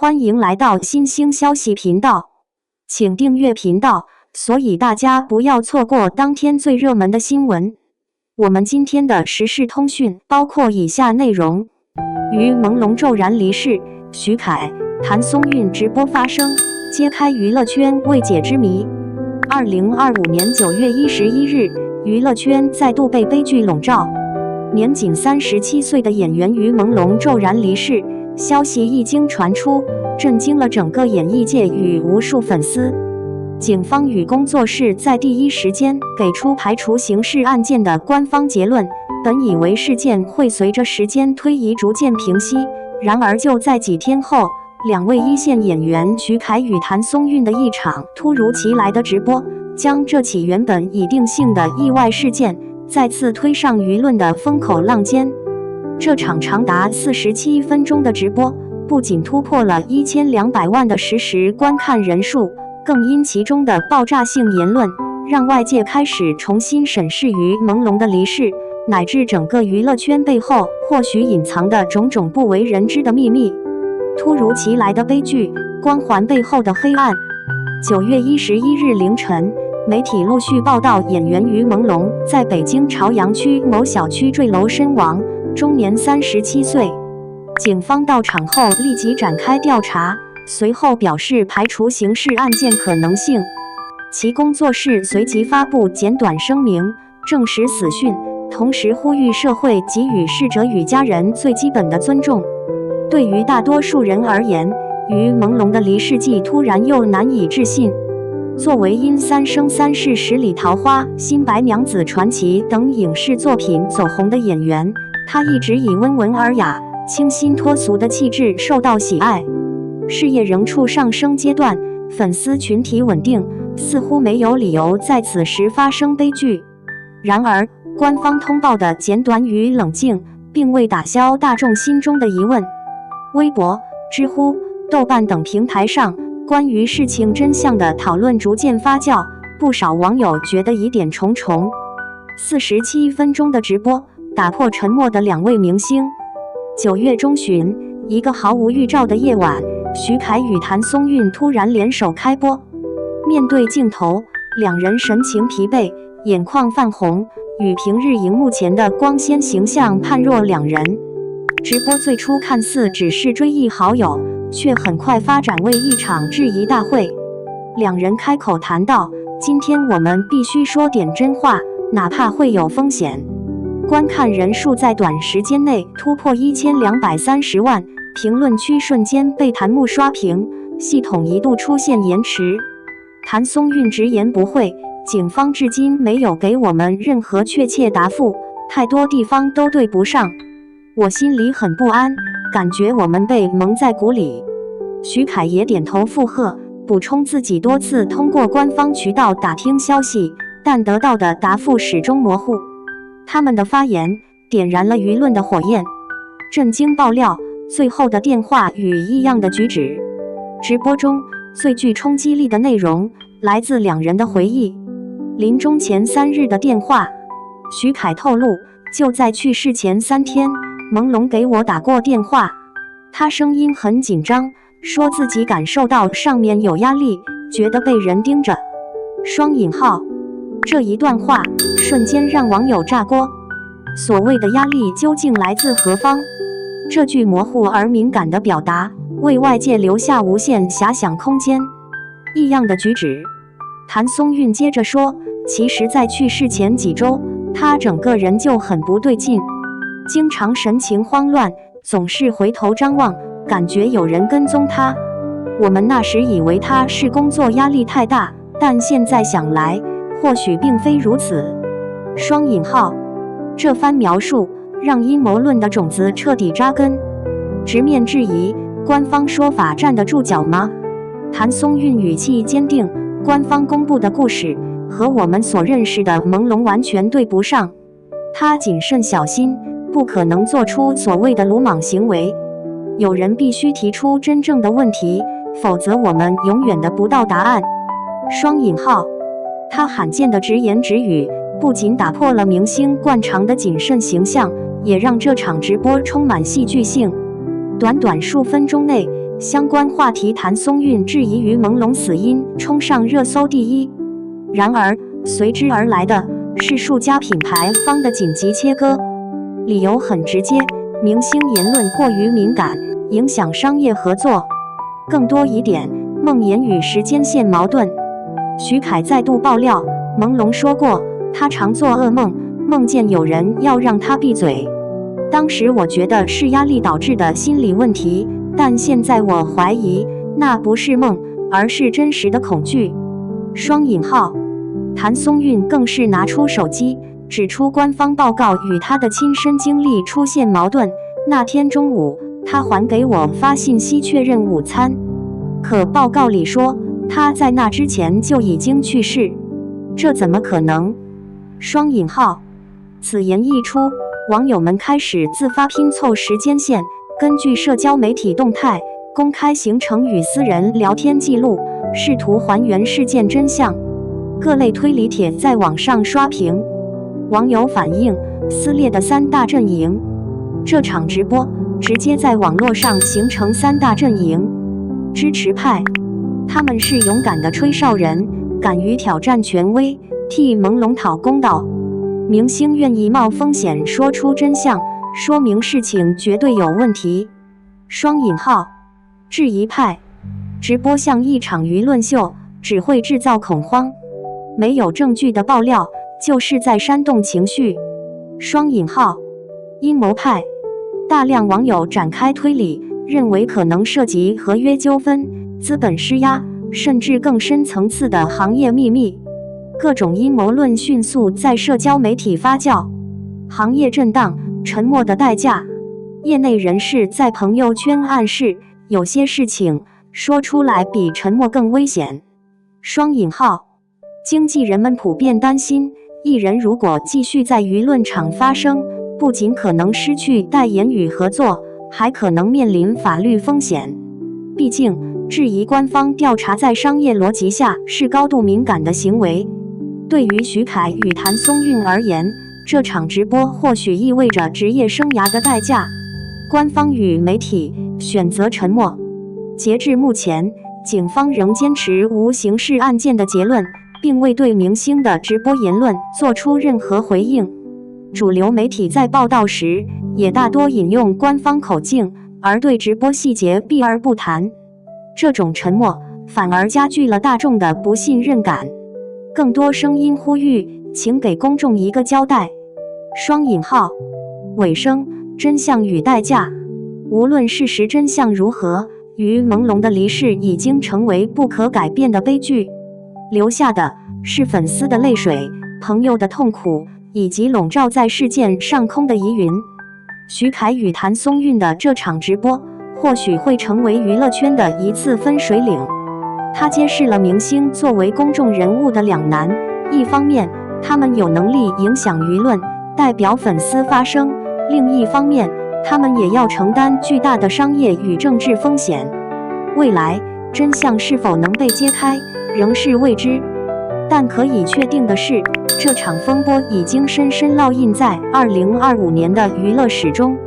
欢迎来到新兴消息频道，请订阅频道，所以大家不要错过当天最热门的新闻。我们今天的时事通讯包括以下内容：于朦胧骤然离世，徐凯、谭松韵直播发声，揭开娱乐圈未解之谜。2025年9月11日，娱乐圈再度被悲剧笼罩。年仅37岁的演员于朦胧骤然离世，消息一经传出，震惊了整个演艺界与无数粉丝。警方与工作室在第一时间给出排除刑事案件的官方结论，本以为事件会随着时间推移逐渐平息，然而就在几天后，两位一线演员徐凯与谭松韵的一场突如其来的直播，将这起原本已定性的意外事件再次推上舆论的风口浪尖。这场长达47分钟的直播，不仅突破了1200万的实时观看人数，更因其中的爆炸性言论，让外界开始重新审视于朦胧的离世，乃至整个娱乐圈背后或许隐藏的种种不为人知的秘密。突如其来的悲剧，光环背后的黑暗。9月11日凌晨，媒体陆续报道演员于朦胧在北京朝阳区某小区坠楼身亡，终年37岁。警方到场后立即展开调查，随后表示排除刑事案件可能性。其工作室随即发布简短声明，证实死讯，同时呼吁社会给予逝者与家人最基本的尊重。对于大多数人而言，于朦胧的离世既突然又难以置信。作为因《三生三世十里桃花》《新白娘子传奇》等影视作品走红的演员，他一直以温文尔雅、清新脱俗的气质受到喜爱。事业仍处上升阶段，粉丝群体稳定，似乎没有理由在此时发生悲剧。然而，官方通报的简短与冷静，并未打消大众心中的疑问。微博、知乎、豆瓣等平台上关于事情真相的讨论逐渐发酵，不少网友觉得疑点重重。47分钟的直播打破沉默的两位明星。9月中旬，一个毫无预兆的夜晚，徐凯与谭松韵突然联手开播。面对镜头，两人神情疲惫，眼眶泛红，与平日荧幕前的光鲜形象判若两人。直播最初看似只是追忆好友，却很快发展为一场质疑大会。两人开口谈到，今天我们必须说点真话，哪怕会有风险。观看人数在短时间内突破1230万，评论区瞬间被弹幕刷屏，系统一度出现延迟。谭松韵直言不讳，警方至今没有给我们任何确切答复，太多地方都对不上。我心里很不安，感觉我们被蒙在鼓里。徐凯也点头附和，补充自己多次通过官方渠道打听消息，但得到的答复始终模糊。他们的发言点燃了舆论的火焰。震惊爆料，最后的电话与异样的举止。直播中最具冲击力的内容来自两人的回忆。临终前3日的电话，徐凯透露，就在去世前3天，朦胧给我打过电话，他声音很紧张，说自己感受到上面有压力，觉得被人盯着。双引号，这一段话瞬间让网友炸锅。所谓的压力究竟来自何方？这句模糊而敏感的表达，为外界留下无限遐想空间。异样的举止，谭松韵接着说，其实在去世前几周，他整个人就很不对劲，经常神情慌乱，总是回头张望，感觉有人跟踪他。我们那时以为他是工作压力太大，但现在想来，或许并非如此。双引号，这番描述让阴谋论的种子彻底扎根。直面质疑，官方说法站得住脚吗？谭松韵语气坚定，官方公布的故事和我们所认识的朦胧完全对不上。他谨慎小心，不可能做出所谓的鲁莽行为。有人必须提出真正的问题，否则我们永远得不到答案。双引号，他罕见的直言直语，不仅打破了明星惯常的谨慎形象，也让这场直播充满戏剧性。短短数分钟内，相关话题谭松韵质疑于朦胧死因冲上热搜第一。然而，随之而来的是数家品牌方的紧急切割，理由很直接：明星言论过于敏感，影响商业合作。更多疑点，梦魇与时间线矛盾。徐凯再度爆料，朦胧说过，他常做噩梦，梦见有人要让他闭嘴。当时我觉得是压力导致的心理问题，但现在我怀疑那不是梦，而是真实的恐惧。双引号。谭松韵更是拿出手机，指出官方报告与他的亲身经历出现矛盾。那天中午，他还给我发信息确认午餐，可报告里说他在那之前就已经去世，这怎么可能？双引号。此言一出，网友们开始自发拼凑时间线，根据社交媒体动态公开行程与私人聊天记录，试图还原事件真相。各类推理帖在网上刷屏，网友反映撕裂的三大阵营。这场直播直接在网络上形成三大阵营。支持派，他们是勇敢的吹哨人，敢于挑战权威，替朦胧讨公道。明星愿意冒风险说出真相，说明事情绝对有问题。双引号。质疑派，直播像一场舆论秀，只会制造恐慌。没有证据的爆料就是在煽动情绪。双引号。阴谋派，大量网友展开推理，认为可能涉及合约纠纷、资本施压，甚至更深层次的行业秘密。各种阴谋论迅速在社交媒体发酵。行业震荡，沉默的代价。业内人士在朋友圈暗示，有些事情说出来比沉默更危险。双引号。经纪人们普遍担心，艺人如果继续在舆论场发声，不仅可能失去代言与合作，还可能面临法律风险。毕竟，质疑官方调查在商业逻辑下是高度敏感的行为。对于徐凯与谭松韵而言，这场直播或许意味着职业生涯的代价。官方与媒体选择沉默。截至目前，警方仍坚持无刑事案件的结论，并未对明星的直播言论做出任何回应。主流媒体在报道时也大多引用官方口径，而对直播细节避而不谈。这种沉默反而加剧了大众的不信任感。更多声音呼吁，请给公众一个交代。双引号。尾声，真相与代价。无论事实真相如何，于朦胧的离世已经成为不可改变的悲剧。留下的是粉丝的泪水、朋友的痛苦，以及笼罩在事件上空的疑云。徐凯与谭松韵的这场直播，或许会成为娱乐圈的一次分水岭。它揭示了明星作为公众人物的两难：一方面，他们有能力影响舆论，代表粉丝发声；另一方面，他们也要承担巨大的商业与政治风险。未来真相是否能被揭开，仍是未知。但可以确定的是，这场风波已经深深烙印在2025年的娱乐史中。